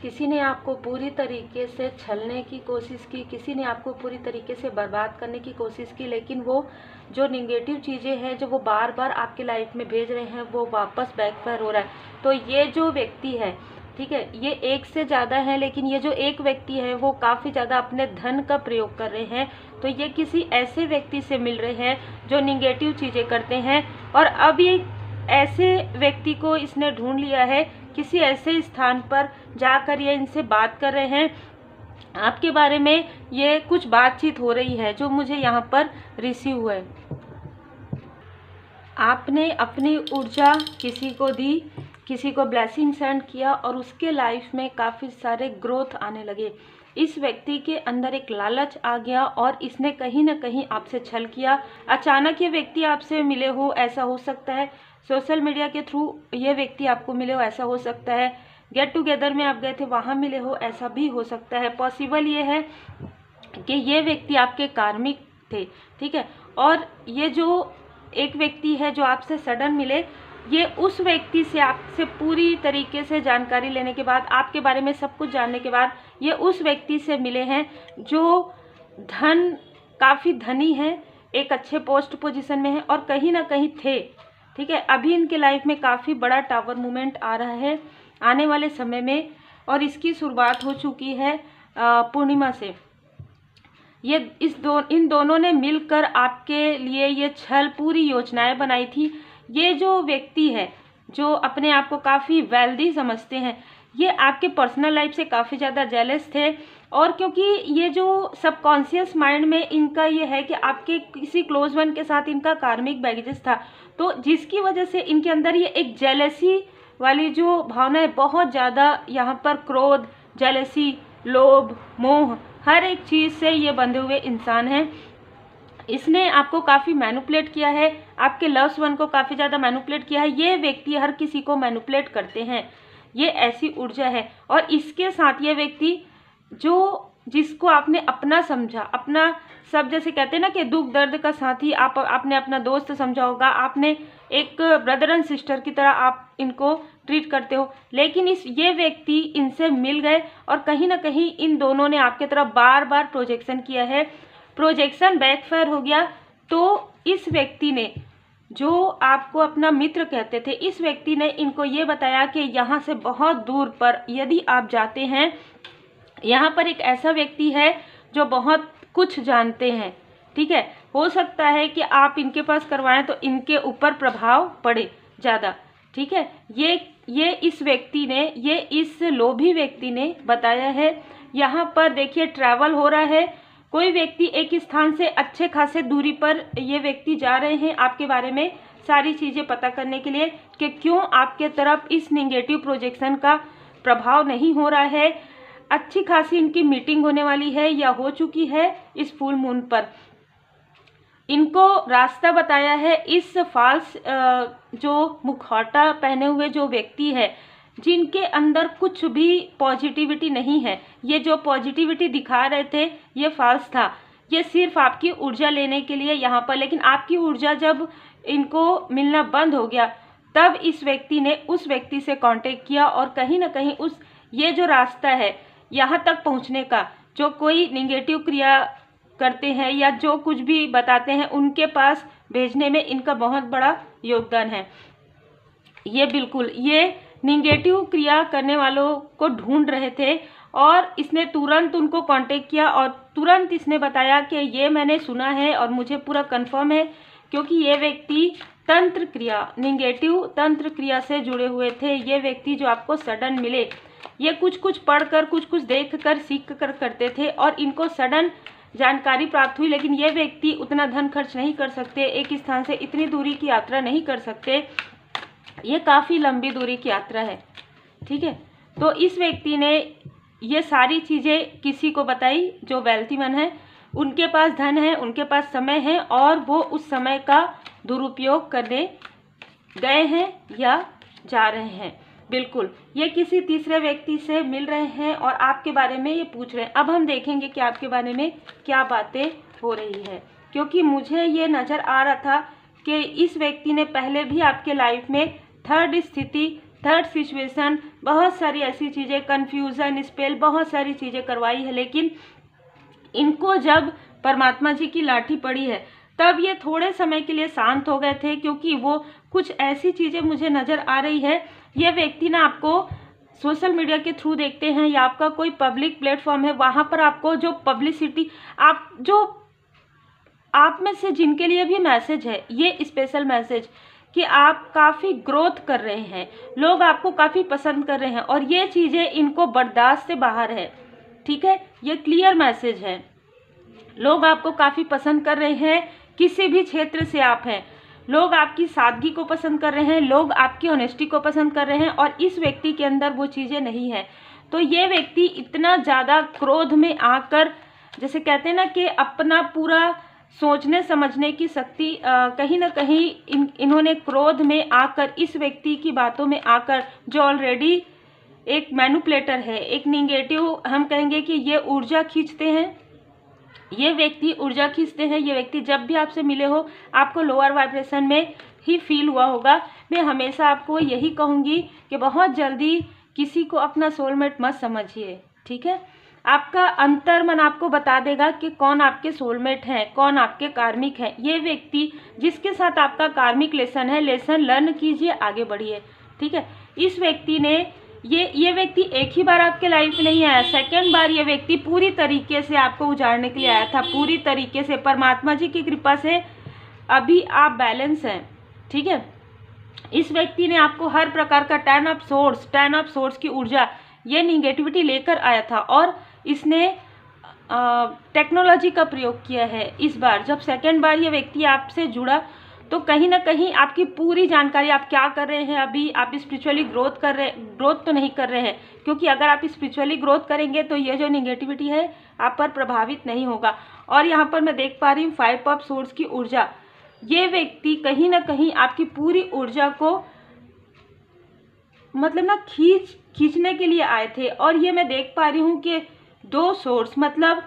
किसी ने आपको पूरी तरीके से छलने की कोशिश की, किसी ने आपको पूरी तरीके से बर्बाद करने की कोशिश की, लेकिन वो जो निगेटिव चीज़ें हैं जो वो बार बार आपके लाइफ में भेज रहे हैं वो वापस बैकफायर हो रहा है। तो ये जो व्यक्ति है, ठीक है, ये एक से ज़्यादा है, लेकिन ये जो एक व्यक्ति है वो काफ़ी ज़्यादा अपने धन का प्रयोग कर रहे हैं। तो ये किसी ऐसे व्यक्ति से मिल रहे हैं जो निगेटिव चीज़ें करते हैं, और अब ये ऐसे व्यक्ति को इसने ढूंढ लिया है। किसी ऐसे स्थान पर जाकर ये इनसे बात कर रहे हैं, आपके बारे में ये कुछ बातचीत हो रही है जो मुझे यहाँ पर रिसीव हुआ है। आपने अपनी ऊर्जा किसी को दी, किसी को ब्लेसिंग सेंड किया और उसके लाइफ में काफ़ी सारे ग्रोथ आने लगे। इस व्यक्ति के अंदर एक लालच आ गया और इसने कहीं ना कहीं आपसे छल किया। अचानक ये व्यक्ति आपसे मिले हो, ऐसा हो सकता है। सोशल मीडिया के थ्रू ये व्यक्ति आपको मिले हो, ऐसा हो सकता है। गेट टुगेदर में आप गए थे, वहाँ मिले हो, ऐसा भी हो सकता है। पॉसिबल ये है कि ये व्यक्ति आपके कार्मिक थे, ठीक है। और ये जो एक व्यक्ति है जो आपसे सडन मिले, ये उस व्यक्ति से आपसे पूरी तरीके से जानकारी लेने के बाद, आपके बारे में सब कुछ जानने के बाद ये उस व्यक्ति से मिले हैं जो काफ़ी धनी है, एक अच्छे पोस्ट पोजीशन में है और कहीं ना कहीं थे, ठीक है। अभी इनके लाइफ में काफ़ी बड़ा टावर मूवमेंट आ रहा है आने वाले समय में, और इसकी शुरुआत हो चुकी है पूर्णिमा से। ये इन दोनों ने मिलकर आपके लिए ये छल पूरी योजनाएं बनाई थी। ये जो व्यक्ति है जो अपने आप को काफ़ी वेल्दी समझते हैं, ये आपके पर्सनल लाइफ से काफ़ी ज़्यादा जेलस थे, और क्योंकि ये जो सबकॉन्शियस माइंड में इनका ये है कि आपके किसी क्लोज वन के साथ इनका कार्मिक बैगेजेस था, तो जिसकी वजह से इनके अंदर ये एक जेलसी वाली जो भावना है बहुत ज़्यादा, यहाँ पर क्रोध, जेलसी, लोभ, मोह, हर एक चीज़ से ये बंधे हुए इंसान हैं। इसने आपको काफ़ी मैनिपुलेट किया है, आपके लव्स वन को काफ़ी ज़्यादा मैनिपुलेट किया है। ये व्यक्ति हर किसी को मैनिपुलेट करते हैं, ये ऐसी ऊर्जा है। और इसके साथ ये व्यक्ति जिसको आपने अपना समझा, अपना सब, जैसे कहते हैं ना कि दुख दर्द का साथी आपने अपना दोस्त समझा होगा, आपने एक ब्रदर एंड सिस्टर की तरह आप इनको ट्रीट करते हो, लेकिन ये व्यक्ति इनसे मिल गए और कहीं ना कहीं इन दोनों ने आपके तरफ बार बार प्रोजेक्शन किया है। प्रोजेक्शन बैकफायर हो गया। तो इस व्यक्ति ने, जो आपको अपना मित्र कहते थे, इस व्यक्ति ने इनको ये बताया कि यहाँ से बहुत दूर पर यदि आप जाते हैं, यहाँ पर एक ऐसा व्यक्ति है जो बहुत कुछ जानते हैं, ठीक है। हो सकता है कि आप इनके पास करवाएं तो इनके ऊपर प्रभाव पड़े ज़्यादा, ठीक है। ये इस व्यक्ति ने, ये इस लोभी व्यक्ति ने बताया है। यहाँ पर देखिए ट्रैवल हो रहा है, कोई व्यक्ति एक स्थान से अच्छे खासे दूरी पर ये व्यक्ति जा रहे हैं आपके बारे में सारी चीज़ें पता करने के लिए कि क्यों आपके तरफ इस नेगेटिव प्रोजेक्शन का प्रभाव नहीं हो रहा है। अच्छी खासी इनकी मीटिंग होने वाली है या हो चुकी है इस फुल मून पर। इनको रास्ता बताया है इस फॉल्स जो मुखौटा पहने हुए जो व्यक्ति है, जिनके अंदर कुछ भी पॉजिटिविटी नहीं है। ये जो पॉजिटिविटी दिखा रहे थे ये फॉल्स था, ये सिर्फ आपकी ऊर्जा लेने के लिए यहाँ पर। लेकिन आपकी ऊर्जा जब इनको मिलना बंद हो गया, तब इस व्यक्ति ने उस व्यक्ति से कांटेक्ट किया और कहीं ना कहीं ये जो रास्ता है यहाँ तक पहुँचने का, जो कोई निगेटिव क्रिया करते हैं या जो कुछ भी बताते हैं, उनके पास भेजने में इनका बहुत बड़ा योगदान है। ये बिल्कुल ये निगेटिव क्रिया करने वालों को ढूंढ रहे थे और इसने तुरंत उनको कांटेक्ट किया और तुरंत इसने बताया कि ये मैंने सुना है और मुझे पूरा कंफर्म है, क्योंकि ये व्यक्ति तंत्र क्रिया, निगेटिव तंत्र क्रिया से जुड़े हुए थे। ये व्यक्ति जो आपको सडन मिले, ये कुछ पढ़कर, कुछ देख कर, सीख कर करते थे और इनको सडन जानकारी प्राप्त हुई। लेकिन ये व्यक्ति उतना धन खर्च नहीं कर सकते, एक स्थान से इतनी दूरी की यात्रा नहीं कर सकते, ये काफ़ी लंबी दूरी की यात्रा है, ठीक है। तो इस व्यक्ति ने ये सारी चीज़ें किसी को बताई जो वेल्थी मैन है, उनके पास धन है, उनके पास समय है और वो उस समय का दुरुपयोग करने गए हैं या जा रहे हैं। बिल्कुल ये किसी तीसरे व्यक्ति से मिल रहे हैं और आपके बारे में ये पूछ रहे हैं। अब हम देखेंगे कि आपके बारे में क्या बातें हो रही है, क्योंकि मुझे ये नज़र आ रहा था कि इस व्यक्ति ने पहले भी आपके लाइफ में थर्ड स्थिति, थर्ड सिचुएशन बहुत सारी ऐसी चीज़ें, कन्फ्यूज़न, स्पेल, बहुत सारी चीज़ें करवाई है, लेकिन इनको जब परमात्मा जी की लाठी पड़ी है तब ये थोड़े समय के लिए शांत हो गए थे, क्योंकि वो कुछ ऐसी चीज़ें मुझे नज़र आ रही है। ये व्यक्ति ना आपको सोशल मीडिया के थ्रू देखते हैं या आपका कोई पब्लिक प्लेटफॉर्म है, वहाँ पर आपको जो पब्लिसिटी, आप में से जिनके लिए भी मैसेज है, ये स्पेशल मैसेज कि आप काफ़ी ग्रोथ कर रहे हैं, लोग आपको काफ़ी पसंद कर रहे हैं और ये चीज़ें इनको बर्दाश्त से बाहर है। ठीक है, ये क्लियर मैसेज है। लोग आपको काफ़ी पसंद कर रहे हैं, किसी भी क्षेत्र से आप हैं, लोग आपकी सादगी को पसंद कर रहे हैं, लोग आपकी ऑनेस्टी को पसंद कर रहे हैं और इस व्यक्ति के अंदर वो चीज़ें नहीं है। तो ये व्यक्ति इतना ज़्यादा क्रोध में आकर, जैसे कहते हैं ना कि अपना पूरा सोचने समझने की शक्ति कहीं ना कहीं इन्होंने क्रोध में आकर, इस व्यक्ति की बातों में आकर, जो ऑलरेडी एक मैनिपुलेटर है, एक निगेटिव, हम कहेंगे कि ये ऊर्जा खींचते हैं, ये व्यक्ति ऊर्जा खींचते हैं। ये व्यक्ति जब भी आपसे मिले हो आपको लोअर वाइब्रेशन में ही फील हुआ होगा। मैं हमेशा आपको यही कहूँगी कि बहुत जल्दी किसी को अपना सोलमेट मत समझिए। ठीक है, आपका अंतर्मन आपको बता देगा कि कौन आपके सोलमेट हैं, कौन आपके कार्मिक हैं। ये व्यक्ति जिसके साथ आपका कार्मिक लेसन है, लेसन लर्न कीजिए, आगे बढ़िए। ठीक है, इस व्यक्ति ने ये व्यक्ति एक ही बार आपके लाइफ में नहीं आया, सेकंड बार ये व्यक्ति पूरी तरीके से आपको उजाड़ने के लिए आया था, पूरी तरीके से। परमात्मा जी की कृपा से अभी आप बैलेंस हैं। ठीक है, इस व्यक्ति ने आपको हर प्रकार का 10 ऑफ सोर्स की ऊर्जा, ये निगेटिविटी लेकर आया था और इसने टेक्नोलॉजी का प्रयोग किया है। इस बार जब सेकंड बार ये व्यक्ति आपसे जुड़ा तो कहीं ना कहीं आपकी पूरी जानकारी, आप क्या कर रहे हैं, अभी आप स्पिरिचुअली ग्रोथ तो नहीं कर रहे हैं, क्योंकि अगर आप स्पिरिचुअली ग्रोथ करेंगे तो ये जो निगेटिविटी है आप पर प्रभावित नहीं होगा। और यहाँ पर मैं देख पा रही हूँ 5 ऑफ सोर्स की ऊर्जा। ये व्यक्ति कहीं ना कहीं आपकी पूरी ऊर्जा को मतलब ना खींचने के लिए आए थे। और ये मैं देख पा रही हूँ कि 2 सोर्स, मतलब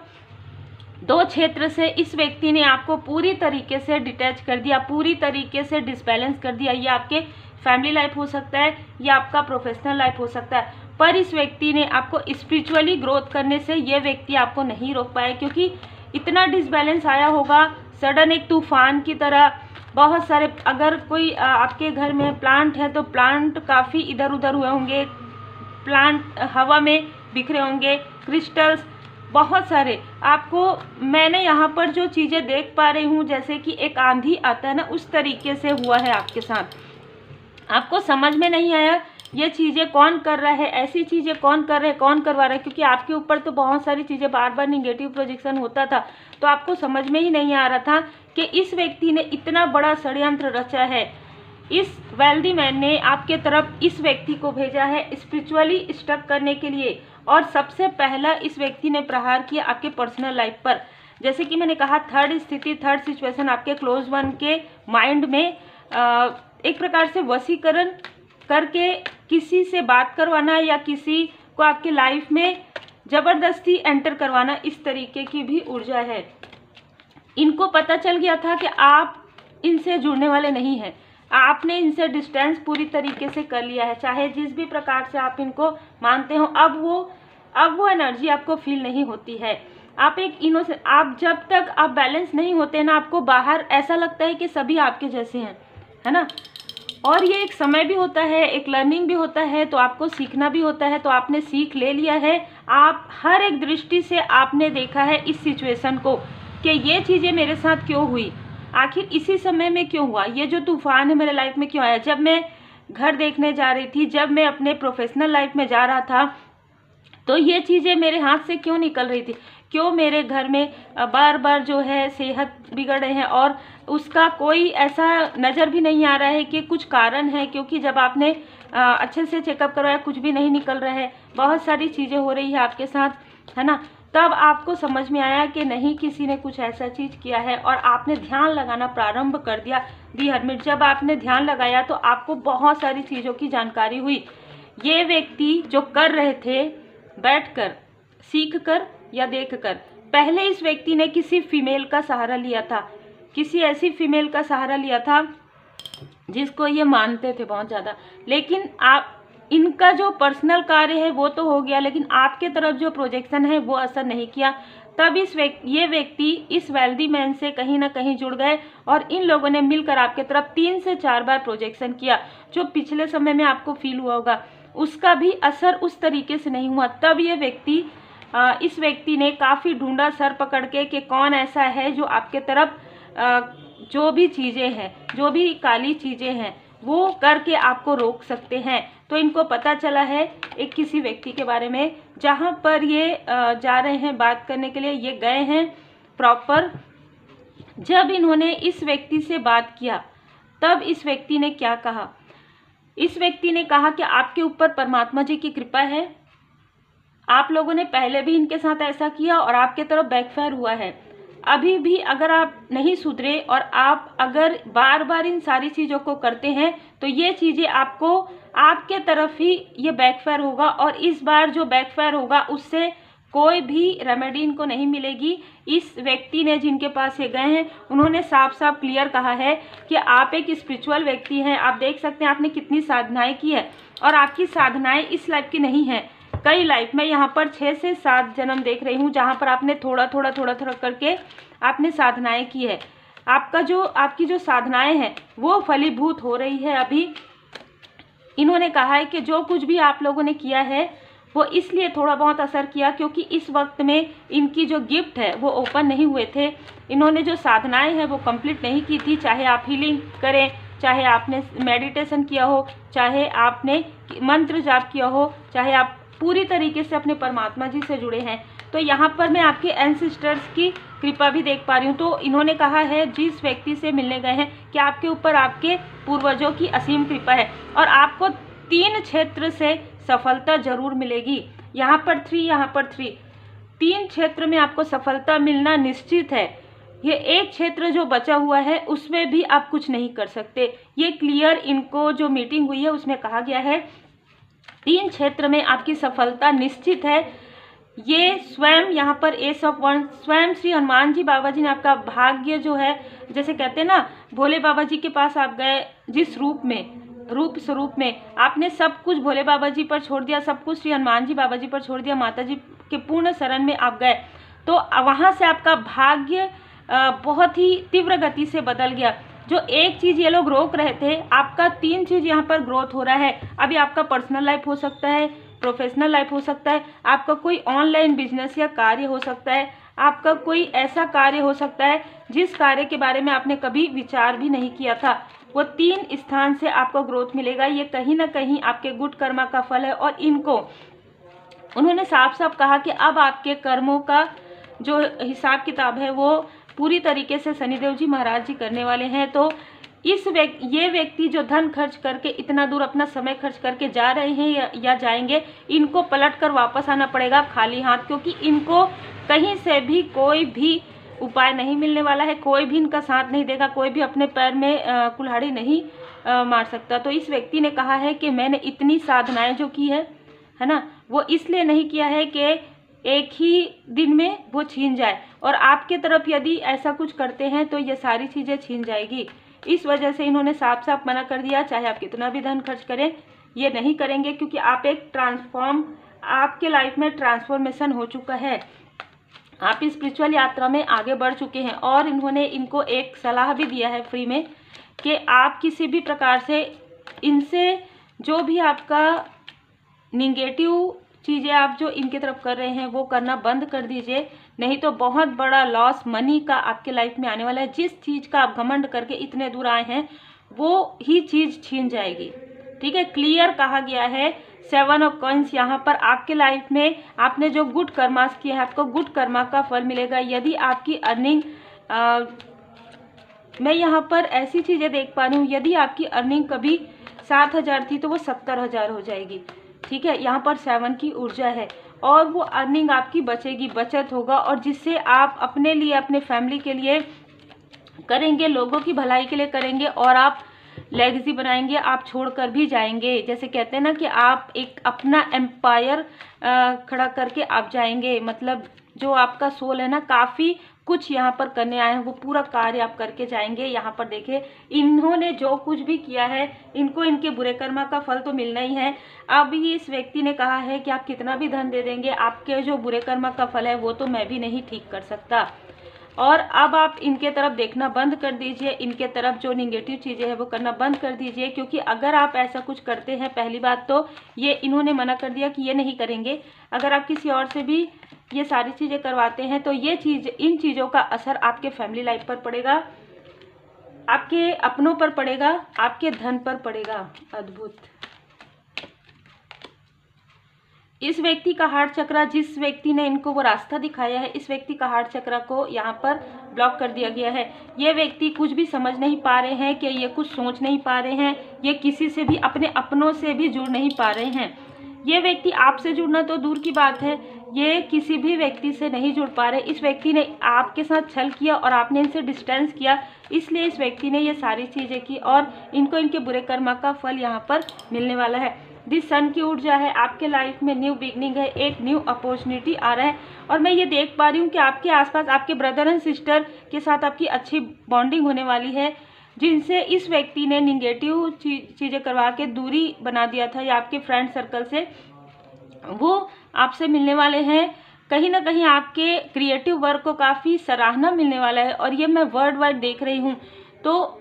2 क्षेत्र से इस व्यक्ति ने आपको पूरी तरीके से डिटैच कर दिया, पूरी तरीके से डिसबैलेंस कर दिया। ये आपके फैमिली लाइफ हो सकता है या आपका प्रोफेशनल लाइफ हो सकता है, पर इस व्यक्ति ने आपको स्पिरिचुअली ग्रोथ करने से ये व्यक्ति आपको नहीं रोक पाया, क्योंकि इतना डिसबैलेंस आया होगा सडन, एक तूफान की तरह। बहुत सारे, अगर कोई आपके घर में प्लांट है तो प्लांट काफ़ी इधर उधर हुए होंगे, प्लांट हवा में बिखरे होंगे, क्रिस्टल्स बहुत सारे। आपको मैंने यहाँ पर जो चीज़ें देख पा रही हूँ, जैसे कि एक आंधी आता है ना, उस तरीके से हुआ है आपके साथ। आपको समझ में नहीं आया ये चीज़ें कौन कर रहा है, ऐसी चीज़ें कौन कर रहे हैं, कौन करवा रहा है, क्योंकि आपके ऊपर तो बहुत सारी चीज़ें बार बार निगेटिव प्रोजेक्शन होता था, तो आपको समझ में ही नहीं आ रहा था कि इस व्यक्ति ने इतना बड़ा षड्यंत्र रचा है। इस वेल्दी मैन ने आपके तरफ इस व्यक्ति को भेजा है स्पिरिचुअली स्टक करने के लिए। और सबसे पहला इस व्यक्ति ने प्रहार किया आपके पर्सनल लाइफ पर। जैसे कि मैंने कहा, थर्ड सिचुएशन आपके क्लोज वन के माइंड में एक प्रकार से वशीकरण करके किसी से बात करवाना या किसी को आपके लाइफ में ज़बरदस्ती एंटर करवाना, इस तरीके की भी ऊर्जा है। इनको पता चल गया था कि आप इनसे जुड़ने वाले नहीं हैं, आपने इनसे डिस्टेंस पूरी तरीके से कर लिया है, चाहे जिस भी प्रकार से आप इनको मानते हो। अब वो एनर्जी आपको फील नहीं होती है। आप एक इनोसेंट, आप जब तक आप बैलेंस नहीं होते ना, आपको बाहर ऐसा लगता है कि सभी आपके जैसे हैं, है ना। और ये एक समय भी होता है, एक लर्निंग भी होता है, तो आपको सीखना भी होता है। तो आपने सीख ले लिया है, आप हर एक दृष्टि से आपने देखा है इस सिचुएशन को कि ये चीज़ें मेरे साथ क्यों हुई, आखिर इसी समय में क्यों हुआ, ये जो तूफान है मेरे लाइफ में क्यों आया, जब मैं घर देखने जा रही थी, जब मैं अपने प्रोफेशनल लाइफ में जा रहा था, तो ये चीज़ें मेरे हाथ से क्यों निकल रही थी, क्यों मेरे घर में बार बार जो है सेहत बिगड़ रहे हैं, और उसका कोई ऐसा नज़र भी नहीं आ रहा है कि कुछ कारण है, क्योंकि जब आपने अच्छे से चेकअप करवाया कुछ भी नहीं निकल रहा है, बहुत सारी चीज़ें हो रही है आपके साथ, है ना। तब आपको समझ में आया कि नहीं, किसी ने कुछ ऐसा चीज़ किया है, और आपने ध्यान लगाना प्रारंभ कर दिया। दी हरमिट, जब आपने ध्यान लगाया तो आपको बहुत सारी चीज़ों की जानकारी हुई। ये व्यक्ति जो कर रहे थे बैठकर, सीखकर या देखकर, पहले इस व्यक्ति ने किसी फीमेल का सहारा लिया था, किसी ऐसी फीमेल का सहारा लिया था जिसको ये मानते थे बहुत ज़्यादा। लेकिन आप इनका जो पर्सनल कार्य है वो तो हो गया, लेकिन आपके तरफ जो प्रोजेक्शन है वो असर नहीं किया। तब ये व्यक्ति इस वेल्दी मैन से कहीं ना कहीं जुड़ गए और इन लोगों ने मिलकर आपके तरफ 3 से 4 बार प्रोजेक्शन किया। जो पिछले समय में आपको फील हुआ होगा उसका भी असर उस तरीके से नहीं हुआ। तब ये व्यक्ति इस व्यक्ति ने काफ़ी ढूंढा सर पकड़ के कि कौन ऐसा है जो आपके तरफ जो भी चीज़ें हैं, जो भी काली चीज़ें हैं वो करके आपको रोक सकते हैं। तो इनको पता चला है एक किसी व्यक्ति के बारे में, जहाँ पर ये जा रहे हैं बात करने के लिए, ये गए हैं प्रॉपर। जब इन्होंने इस व्यक्ति से बात किया तब इस व्यक्ति ने क्या कहा? इस व्यक्ति ने कहा कि आपके ऊपर परमात्मा जी की कृपा है, आप लोगों ने पहले भी इनके साथ ऐसा किया और आपके तरफ बैकफायर हुआ है। अभी भी अगर आप नहीं सुधरे और आप अगर बार बार इन सारी चीज़ों को करते हैं तो ये चीज़ें आपको आपके तरफ ही ये बैकफायर होगा, और इस बार जो बैकफायर होगा उससे कोई भी रेमेडी इनको नहीं मिलेगी। इस व्यक्ति ने जिनके पास ये गए हैं उन्होंने साफ साफ क्लियर कहा है कि आप एक स्पिरिचुअल व्यक्ति हैं। आप देख सकते हैं आपने कितनी साधनाएं की है, और आपकी साधनाएं इस लाइफ की नहीं है, कई लाइफ में यहाँ पर 6 से 7 जन्म देख रही हूँ जहाँ पर आपने थोड़ा थोड़ा करके आपने साधनाएं की है। आपकी जो साधनाएं हैं वो फलीभूत हो रही है। अभी इन्होंने कहा है कि जो कुछ भी आप लोगों ने किया है वो इसलिए थोड़ा बहुत असर किया क्योंकि इस वक्त में इनकी जो गिफ्ट है वो ओपन नहीं हुए थे। इन्होंने जो साधनाएं हैं वो कंप्लीट नहीं की थी, चाहे आप हीलिंग करें, चाहे आपने मेडिटेशन किया हो, चाहे आपने मंत्र जाप किया हो, चाहे आप पूरी तरीके से अपने परमात्मा जी से जुड़े हैं। तो यहाँ पर मैं आपके एंसेस्टर्स की कृपा भी देख पा रही हूँ। तो इन्होंने कहा है जिस व्यक्ति से मिलने गए हैं कि आपके ऊपर आपके पूर्वजों की असीम कृपा है और आपको 3 क्षेत्र से सफलता जरूर मिलेगी। यहाँ पर 3 क्षेत्र में आपको सफलता मिलना निश्चित है। ये एक क्षेत्र जो बचा हुआ है उसमें भी आप कुछ नहीं कर सकते। ये क्लियर इनको जो मीटिंग हुई है उसमें कहा गया है 3 क्षेत्र में आपकी सफलता निश्चित है। ये स्वयं यहाँ पर एस ऑफ वन, स्वयं श्री हनुमान जी बाबा जी ने आपका भाग्य जो है, जैसे कहते हैं ना भोले बाबा जी के पास आप गए, जिस रूप स्वरूप में आपने सब कुछ भोले बाबा जी पर छोड़ दिया, सब कुछ श्री हनुमान जी बाबा जी पर छोड़ दिया, माता जी के पूर्ण शरण में आप गए, तो वहाँ से आपका भाग्य बहुत ही तीव्र गति से बदल गया। जो एक चीज़ ये लोग रोक रहे थे, आपका 3 चीज़ यहाँ पर ग्रोथ हो रहा है। अभी आपका पर्सनल लाइफ हो सकता है, प्रोफेशनल लाइफ हो सकता है, आपका कोई ऑनलाइन बिजनेस या कार्य हो सकता है, आपका कोई ऐसा कार्य हो सकता है जिस कार्य के बारे में आपने कभी विचार भी नहीं किया था। वो 3 स्थान से आपको ग्रोथ मिलेगा। ये कहीं ना कहीं आपके गुड कर्मा का फल है। और इनको उन्होंने साफ साफ कहा कि अब आपके कर्मों का जो हिसाब किताब है वो पूरी तरीके से शनिदेव जी महाराज जी करने वाले हैं। तो ये व्यक्ति जो धन खर्च करके इतना दूर अपना समय खर्च करके जा रहे हैं या जाएंगे, इनको पलट कर वापस आना पड़ेगा खाली हाथ, क्योंकि इनको कहीं से भी कोई भी उपाय नहीं मिलने वाला है, कोई भी इनका साथ नहीं देगा, कोई भी अपने पैर में कुल्हाड़ी नहीं मार सकता। तो इस व्यक्ति ने कहा है कि मैंने इतनी साधनाएं जो की है ना, वो इसलिए नहीं किया है कि एक ही दिन में वो छीन जाए, और आपके तरफ यदि ऐसा कुछ करते हैं तो ये सारी चीज़ें छीन जाएगी। इस वजह से इन्होंने साफ साफ मना कर दिया, चाहे आप कितना भी धन खर्च करें ये नहीं करेंगे, क्योंकि आप आपके लाइफ में ट्रांसफॉर्मेशन हो चुका है, आप स्पिरिचुअल यात्रा में आगे बढ़ चुके हैं। और इन्होंने इनको एक सलाह भी दिया है फ्री में कि आप किसी भी प्रकार से इनसे जो भी आपका निगेटिव चीज़ें आप जो इनके तरफ कर रहे हैं वो करना बंद कर दीजिए, नहीं तो बहुत बड़ा लॉस मनी का आपके लाइफ में आने वाला है। जिस चीज़ का आप घमंड करके इतने दूर आए हैं वो ही चीज़ छीन जाएगी। ठीक है, क्लियर कहा गया है। 7 ऑफ कॉइंस यहाँ पर आपके लाइफ में आपने जो गुड कर्मास किए हैं आपको गुड कर्मा का फल मिलेगा। यदि आपकी अर्निंग मैं यहाँ पर ऐसी चीज़ें देख पा रही हूँ, यदि आपकी अर्निंग कभी 7,000 थी तो वो 70,000 हो जाएगी। ठीक है, यहाँ पर 7 की ऊर्जा है और वो अर्निंग आपकी बचेगी, बचत होगा, और जिससे आप अपने लिए अपने फैमिली के लिए करेंगे, लोगों की भलाई के लिए करेंगे, और आप लेगेसी बनाएंगे, आप छोड़कर भी जाएंगे। जैसे कहते हैं ना कि आप एक अपना एम्पायर खड़ा करके आप जाएंगे, मतलब जो आपका सोल है ना काफ़ी कुछ यहाँ पर करने आए हैं वो पूरा कार्य आप करके जाएंगे। यहाँ पर देखिए, इन्होंने जो कुछ भी किया है इनको इनके बुरे कर्मा का फल तो मिलना ही है। अब ही इस व्यक्ति ने कहा है कि आप कितना भी धन दे देंगे, आपके जो बुरे कर्मा का फल है वो तो मैं भी नहीं ठीक कर सकता। और अब आप इनके तरफ देखना बंद कर दीजिए, इनके तरफ जो निगेटिव चीज़ें हैं वो करना बंद कर दीजिए, क्योंकि अगर आप ऐसा कुछ करते हैं, पहली बात तो ये इन्होंने मना कर दिया कि ये नहीं करेंगे। अगर आप किसी और से भी ये सारी चीज़ें करवाते हैं तो ये इन चीज़ों का असर आपके फैमिली लाइफ पर पड़ेगा, आपके अपनों पर पड़ेगा, आपके धन पर पड़ेगा। अद्भुत। इस व्यक्ति का हार्ट चक्रा, जिस व्यक्ति ने इनको वो रास्ता दिखाया है, इस व्यक्ति का हार्ट चक्रा को यहाँ पर ब्लॉक कर दिया गया है। ये व्यक्ति कुछ भी समझ नहीं पा रहे हैं, कि ये कुछ सोच नहीं पा रहे हैं, ये किसी से भी, अपने अपनों से भी जुड़ नहीं पा रहे हैं। ये व्यक्ति आपसे जुड़ना तो दूर की बात है, ये किसी भी व्यक्ति से नहीं जुड़ पा रहे। इस व्यक्ति ने आपके साथ छल किया और आपने इनसे डिस्टेंस किया, इसलिए इस व्यक्ति ने ये सारी चीज़ें की और इनको इनके बुरे कर्मा का फल यहाँ पर मिलने वाला है। दिस सन की ऊर्जा है, आपके लाइफ में न्यू बिगनिंग है, एक न्यू अपॉर्चुनिटी आ रहा है। और मैं ये देख पा रही हूँ कि आपके आसपास आपके ब्रदर एंड सिस्टर के साथ आपकी अच्छी बॉन्डिंग होने वाली है, जिनसे इस व्यक्ति ने निगेटिव चीज़ें करवा के दूरी बना दिया था, या आपके फ्रेंड सर्कल से वो आपसे मिलने वाले हैं। कहीं ना कहीं आपके क्रिएटिव वर्क को काफ़ी सराहना मिलने वाला है, और ये मैं वर्ल्ड वाइड देख रही हूँ। तो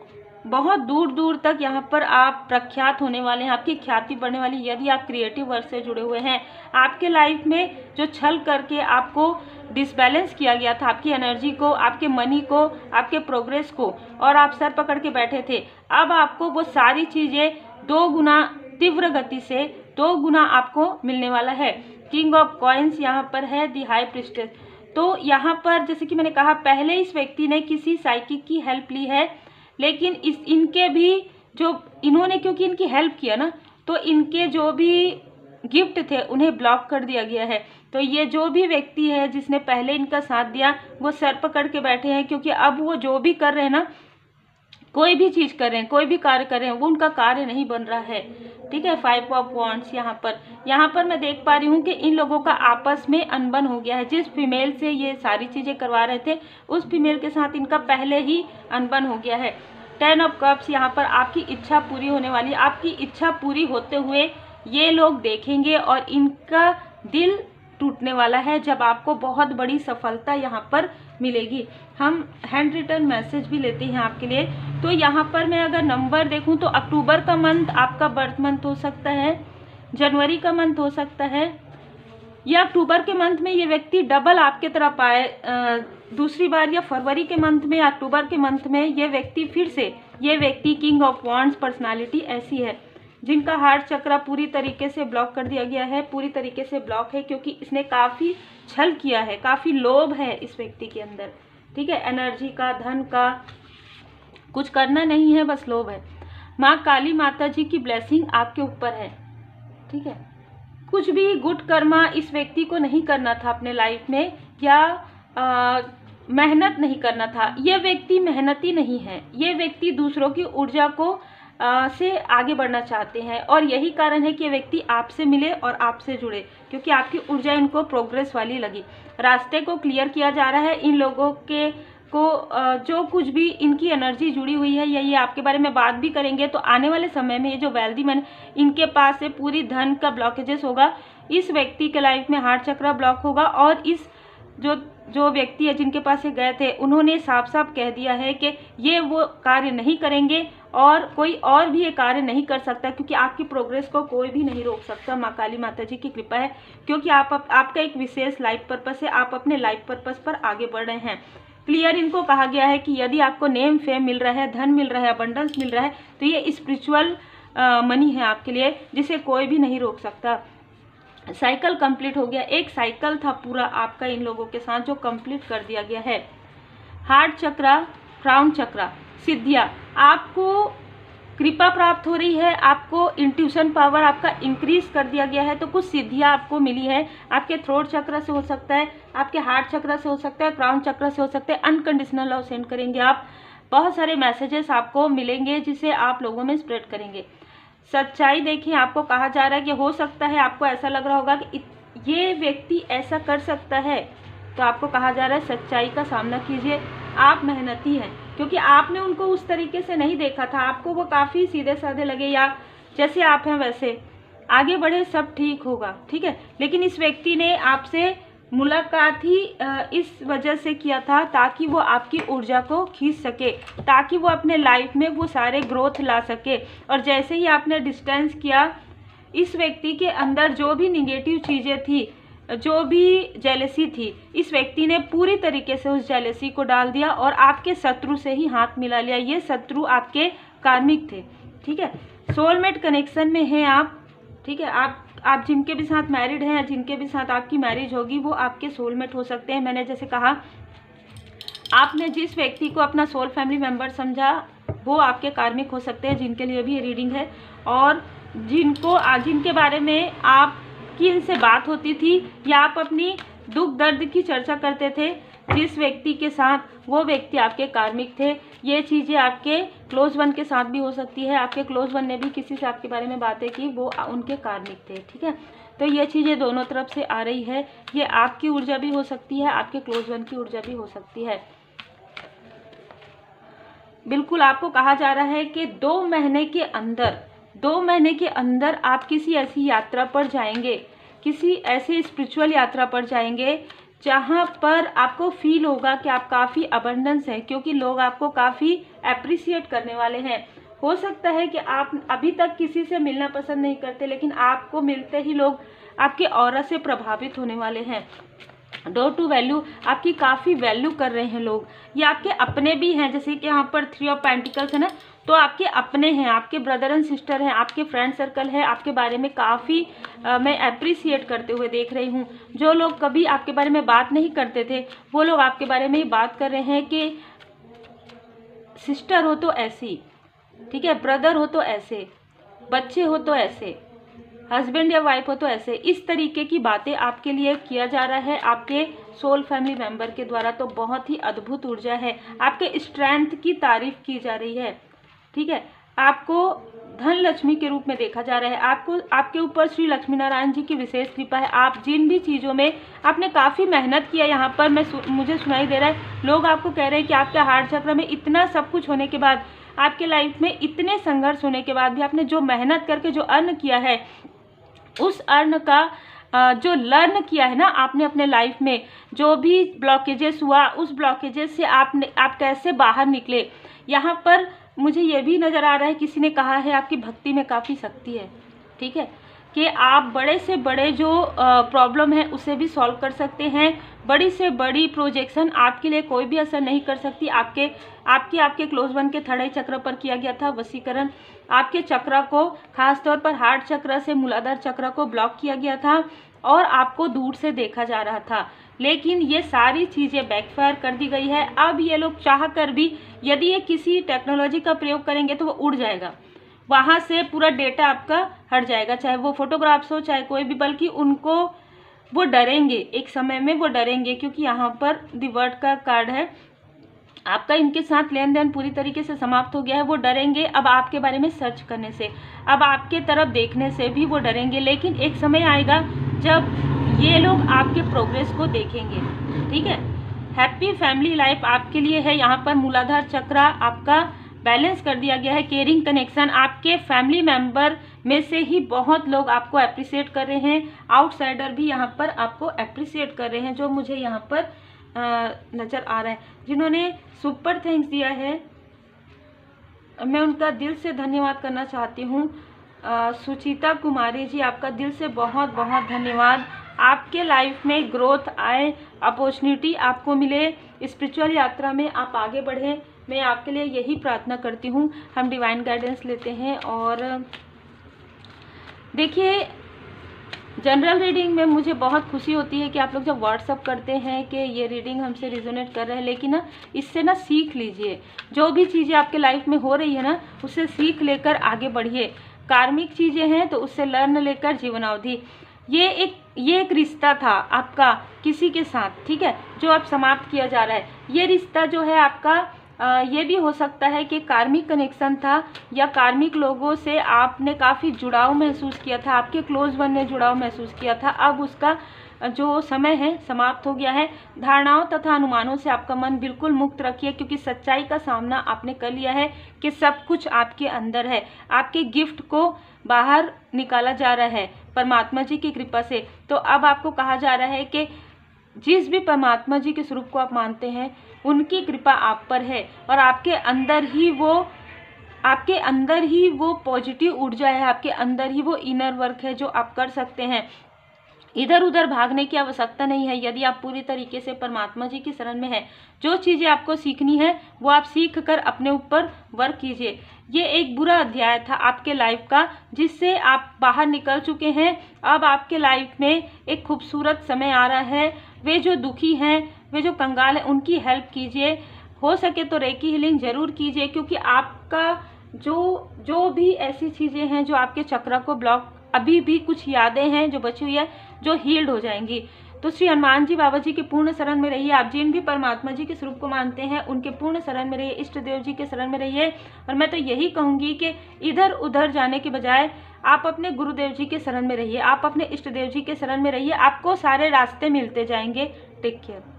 बहुत दूर दूर तक यहाँ पर आप प्रख्यात होने वाले हैं, आपकी ख्याति बढ़ने वाली है। यदि आप क्रिएटिव वर्क से जुड़े हुए हैं, आपके लाइफ में जो छल करके आपको डिसबैलेंस किया गया था, आपकी एनर्जी को, आपके मनी को, आपके प्रोग्रेस को, और आप सर पकड़ के बैठे थे, अब आपको वो सारी चीज़ें 2 गुना तीव्र गति से 2 गुना आपको मिलने वाला है। किंग ऑफ कॉइन्स यहाँ पर है, दी हाई प्रिस्टेस। तो यहाँ पर जैसे कि मैंने कहा, पहले इस व्यक्ति ने किसी साइकिक की हेल्प ली है, लेकिन इनके भी जो इन्होंने, क्योंकि इनकी हेल्प किया ना, तो इनके जो भी गिफ्ट थे उन्हें ब्लॉक कर दिया गया है। तो ये जो भी व्यक्ति है जिसने पहले इनका साथ दिया, वो सर पकड़ के बैठे हैं, क्योंकि अब वो जो भी कर रहे हैं ना, कोई भी चीज़ कर रहे हैं, कोई भी कार्य कर रहे हैं, वो उनका कार्य नहीं बन रहा है। ठीक है, 5 ऑफ वॉन्ड्स यहाँ पर मैं देख पा रही हूँ कि इन लोगों का आपस में अनबन हो गया है। जिस फीमेल से ये सारी चीज़ें करवा रहे थे, उस फीमेल के साथ इनका पहले ही अनबन हो गया है। 10 ऑफ कप्स यहाँ पर आपकी इच्छा पूरी होने वाली है। आपकी इच्छा पूरी होते हुए ये लोग देखेंगे और इनका दिल टूटने वाला है, जब आपको बहुत बड़ी सफलता यहाँ पर मिलेगी। हम हैंड रिटन मैसेज भी लेते हैं आपके लिए। तो यहाँ पर मैं अगर नंबर देखूँ तो अक्टूबर का मंथ आपका बर्थ मंथ हो सकता है, जनवरी का मंथ हो सकता है, या अक्टूबर के मंथ में ये व्यक्ति डबल आपके तरफ आए दूसरी बार, या फरवरी के मंथ में या अक्टूबर के मंथ में ये व्यक्ति फिर से, ये व्यक्ति किंग ऑफ वॉन्ड्स पर्सनालिटी ऐसी है जिनका हार्ट चक्रा पूरी तरीके से ब्लॉक कर दिया गया है, पूरी तरीके से ब्लॉक है, क्योंकि इसने काफ़ी छल किया है, काफ़ी लोभ है इस व्यक्ति के अंदर। ठीक है, एनर्जी का, धन का, कुछ करना नहीं है, बस लोभ है। माँ काली माता जी की ब्लेसिंग आपके ऊपर है। ठीक है, कुछ भी गुड कर्मा इस व्यक्ति को नहीं करना था अपने लाइफ में, या मेहनत नहीं करना था। ये व्यक्ति मेहनती नहीं है, ये व्यक्ति दूसरों की ऊर्जा को से आगे बढ़ना चाहते हैं, और यही कारण है कि ये व्यक्ति आपसे मिले और आपसे जुड़े, क्योंकि आपकी ऊर्जा इनको प्रोग्रेस वाली लगी। रास्ते को क्लियर किया जा रहा है इन लोगों के को, जो कुछ भी इनकी एनर्जी जुड़ी हुई है, या ये आपके बारे में बात भी करेंगे, तो आने वाले समय में ये जो वेल्दी मैन इनके पास से पूरी धन का ब्लॉकेजेस होगा। इस व्यक्ति के लाइफ में हार्ट चक्रा ब्लॉक होगा, और इस जो व्यक्ति है जिनके पास ये गए थे, उन्होंने साफ साफ कह दिया है कि ये वो कार्य नहीं करेंगे, और कोई और भी ये कार्य नहीं कर सकता, क्योंकि आपकी प्रोग्रेस को कोई भी नहीं रोक सकता। माँ काली माता जी की कृपा है, क्योंकि आपका एक विशेष लाइफ पर्पस है, आप अपने लाइफ पर्पस पर आगे बढ़ रहे हैं। क्लियर इनको कहा गया है कि यदि आपको नेम फेम मिल रहा है, धन मिल रहा है, अबंडेंस मिल रहा है, तो ये स्पिरिचुअल मनी है आपके लिए, जिसे कोई भी नहीं रोक सकता। साइकिल कंप्लीट हो गया, एक साइकिल था पूरा आपका इन लोगों के साथ, जो कंप्लीट कर दिया गया है। हार्ट चक्रा, क्राउन चक्रा, सिद्धियाँ, आपको कृपा प्राप्त हो रही है, आपको इंट्यूशन पावर आपका इंक्रीज कर दिया गया है, तो कुछ सिद्धियाँ आपको मिली है। आपके थ्रोट चक्र से हो सकता है, आपके हार्ट चक्र से हो सकता है, क्राउन चक्र से हो सकता है। अनकंडीशनल लव सेंड करेंगे आप, बहुत सारे मैसेजेस आपको मिलेंगे जिसे आप लोगों में स्प्रेड करेंगे। सच्चाई देखिए, आपको कहा जा रहा है कि हो सकता है आपको ऐसा लग रहा होगा कि ये व्यक्ति ऐसा कर सकता है, तो आपको कहा जा रहा है सच्चाई का सामना कीजिए। आप मेहनती हैं, क्योंकि आपने उनको उस तरीके से नहीं देखा था, आपको वो काफ़ी सीधे साधे लगे, या जैसे आप हैं वैसे। आगे बढ़े, सब ठीक होगा, ठीक है। लेकिन इस व्यक्ति ने आपसे मुलाकात ही इस वजह से किया था ताकि वो आपकी ऊर्जा को खींच सके, ताकि वो अपने लाइफ में वो सारे ग्रोथ ला सके। और जैसे ही आपने डिस्टेंस किया, इस व्यक्ति के अंदर जो भी निगेटिव चीज़ें थी, जो भी जेलसी थी, इस व्यक्ति ने पूरी तरीके से उस जेलसी को डाल दिया और आपके शत्रु से ही हाथ मिला लिया। ये शत्रु आपके कार्मिक थे, ठीक है। सोलमेट कनेक्शन में हैं आप, ठीक है। आप जिनके भी साथ मैरिड हैं या जिनके भी साथ आपकी मैरिज होगी, वो आपके सोलमेट हो सकते हैं। मैंने जैसे कहा, आपने जिस व्यक्ति को अपना सोल फैमिली मेंबर समझा, वो आपके कार्मिक हो सकते हैं, जिनके लिए भी ये रीडिंग है। और जिनके बारे में आपकी इनसे बात होती थी या आप अपनी दुख दर्द की चर्चा करते थे जिस व्यक्ति के साथ, वो व्यक्ति आपके कार्मिक थे। ये चीज़ें आपके क्लोज वन के साथ भी हो सकती है। आपके क्लोज वन ने भी किसी से आपके बारे में बातें की, वो उनके कार्मिक थे, ठीक है। तो ये चीज़ें दोनों तरफ से आ रही है। ये आपकी ऊर्जा भी हो सकती है, आपके क्लोज वन की ऊर्जा भी हो सकती है। बिल्कुल आपको कहा जा रहा है कि 2 महीने के अंदर आप किसी ऐसी यात्रा पर जाएंगे, किसी ऐसे स्पिरिचुअल यात्रा पर जाएंगे जहाँ पर आपको फील होगा कि आप काफ़ी अबंडेंस है, क्योंकि लोग आपको काफ़ी अप्रिशिएट करने वाले हैं। हो सकता है कि आप अभी तक किसी से मिलना पसंद नहीं करते, लेकिन आपको मिलते ही लोग आपके ऑरा से प्रभावित होने वाले हैं। डोर टू वैल्यू, आपकी काफ़ी वैल्यू कर रहे हैं लोग। ये आपके अपने भी हैं, जैसे कि यहाँ पर 3 ऑफ पेंटिकल्स है ना, तो आपके अपने हैं, आपके ब्रदर एंड सिस्टर हैं, आपके फ्रेंड सर्कल है, आपके बारे में काफ़ी मैं अप्रिसिएट करते हुए देख रही हूँ। जो लोग कभी आपके बारे में बात नहीं करते थे, वो लोग आपके बारे में ही बात कर रहे हैं कि सिस्टर हो तो ऐसी, ठीक है, ब्रदर हो तो ऐसे, बच्चे हो तो ऐसे, हस्बैंड या वाइफ हो तो ऐसे। इस तरीके की बातें आपके लिए किया जा रहा है आपके सोल फैमिली मेंबर के द्वारा। तो बहुत ही अद्भुत ऊर्जा है, आपके स्ट्रेंथ की तारीफ की जा रही है, ठीक है। आपको धन लक्ष्मी के रूप में देखा जा रहा है। आपके ऊपर श्री लक्ष्मी नारायण जी की विशेष कृपा है। आप जिन भी चीज़ों में आपने काफ़ी मेहनत किया, यहाँ पर मुझे सुनाई दे रहा है, लोग आपको कह रहे हैं कि आपके हार्ट चक्र में इतना सब कुछ होने के बाद, आपके लाइफ में इतने संघर्ष होने के बाद भी आपने जो मेहनत करके जो अर्न किया है, उस अर्न का जो लर्न किया है ना आपने अपने लाइफ में, जो भी ब्लॉकेजेस हुआ, उस ब्लॉकेजेस से आप कैसे बाहर निकले। यहाँ पर मुझे ये भी नज़र आ रहा है, किसी ने कहा है आपकी भक्ति में काफ़ी शक्ति है, ठीक है, कि आप बड़े से बड़े जो प्रॉब्लम है उसे भी सॉल्व कर सकते हैं। बड़ी से बड़ी प्रोजेक्शन आपके लिए कोई भी असर नहीं कर सकती। आपके क्लोज वन के 3rd चक्र पर किया गया था वशीकरण। आपके चक्र को, खास तौर पर हार्ट चक्र से मूलाधार चक्र को ब्लॉक किया गया था और आपको दूर से देखा जा रहा था, लेकिन ये सारी चीज़ें बैकफायर कर दी गई है। अब ये लोग चाह कर भी यदि ये किसी टेक्नोलॉजी का प्रयोग करेंगे तो वो उड़ जाएगा, वहाँ से पूरा डेटा आपका हट जाएगा, चाहे वो फोटोग्राफ्स हो, चाहे कोई भी। बल्कि उनको वो डरेंगे, एक समय में वो डरेंगे, क्योंकि यहाँ पर द वर्ड का कार्ड है। आपका इनके साथ लेन देन पूरी तरीके से समाप्त हो गया है। वो डरेंगे अब आपके बारे में सर्च करने से, अब आपके तरफ देखने से भी वो डरेंगे। लेकिन एक समय आएगा जब ये लोग आपके प्रोग्रेस को देखेंगे, ठीक है। हैप्पी फैमिली लाइफ आपके लिए है। यहाँ पर मूलाधार चक्र आपका बैलेंस कर दिया गया है। केयरिंग कनेक्शन, आपके फैमिली मेंबर में से ही बहुत लोग आपको अप्रिशिएट कर रहे हैं। आउटसाइडर भी यहाँ पर आपको अप्रिशिएट कर रहे हैं, जो मुझे यहाँ पर नज़र आ रहा है। जिन्होंने सुपर थैंक्स दिया है, मैं उनका दिल से धन्यवाद करना चाहती हूँ। सुचिता कुमारी जी, आपका दिल से बहुत बहुत धन्यवाद। आपके लाइफ में ग्रोथ आए, अपॉर्चुनिटी आपको मिले, स्पिरिचुअल यात्रा में आप आगे बढ़ें, मैं आपके लिए यही प्रार्थना करती हूँ। हम डिवाइन गाइडेंस लेते हैं और देखिए, जनरल रीडिंग में मुझे बहुत खुशी होती है कि आप लोग जब व्हाट्सअप करते हैं कि ये रीडिंग हमसे रिजोनेट कर रहे हैं, लेकिन ना इससे ना सीख लीजिए। जो भी चीज़ें आपके लाइफ में हो रही है ना, उससे सीख लेकर आगे बढ़िए। कार्मिक चीज़ें हैं तो उससे लर्न लेकर जीवनावधि, ये एक रिश्ता था आपका किसी के साथ, ठीक है, जो अब समाप्त किया जा रहा है। ये रिश्ता जो है आपका ये भी हो सकता है कि कार्मिक कनेक्शन था, या कार्मिक लोगों से आपने काफ़ी जुड़ाव महसूस किया था, आपके क्लोज वन ने जुड़ाव महसूस किया था। अब उसका जो समय है समाप्त हो गया है। धारणाओं तथा अनुमानों से आपका मन बिल्कुल मुक्त रखिए, क्योंकि सच्चाई का सामना आपने कर लिया है कि सब कुछ आपके अंदर है। आपके गिफ्ट को बाहर निकाला जा रहा है परमात्मा जी की कृपा से। तो अब आपको कहा जा रहा है कि जिस भी परमात्मा जी के स्वरूप को आप मानते हैं, उनकी कृपा आप पर है और आपके अंदर ही वो पॉजिटिव ऊर्जा है, आपके अंदर ही वो इनर वर्क है जो आप कर सकते हैं। इधर उधर भागने की आवश्यकता नहीं है। यदि आप पूरी तरीके से परमात्मा जी की शरण में हैं, जो चीज़ें आपको सीखनी है वो आप सीख कर अपने ऊपर वर्क कीजिए। ये एक बुरा अध्याय था आपके लाइफ का, जिससे आप बाहर निकल चुके हैं। अब आपके लाइफ में एक खूबसूरत समय आ रहा है। वे जो दुखी हैं, वे जो कंगाल हैं, उनकी हेल्प कीजिए। हो सके तो रेकी हीलिंग जरूर कीजिए, क्योंकि आपका जो भी ऐसी चीज़ें हैं जो आपके चक्र को ब्लॉक, अभी भी कुछ यादें हैं जो बची हुई है जो हील्ड हो जाएंगी। तो श्री हनुमान जी बाबा जी के पूर्ण शरण में रहिए। आप जिन भी परमात्मा जी के स्वरूप को मानते हैं उनके पूर्ण शरण में रहिए, इष्ट देव जी के शरण में रहिए। और मैं तो यही कहूँगी कि इधर उधर जाने के बजाय आप अपने गुरुदेव जी के शरण में रहिए, आप अपने इष्ट देव जी के शरण में रहिए। आपको सारे रास्ते मिलते जाएंगे। Take care.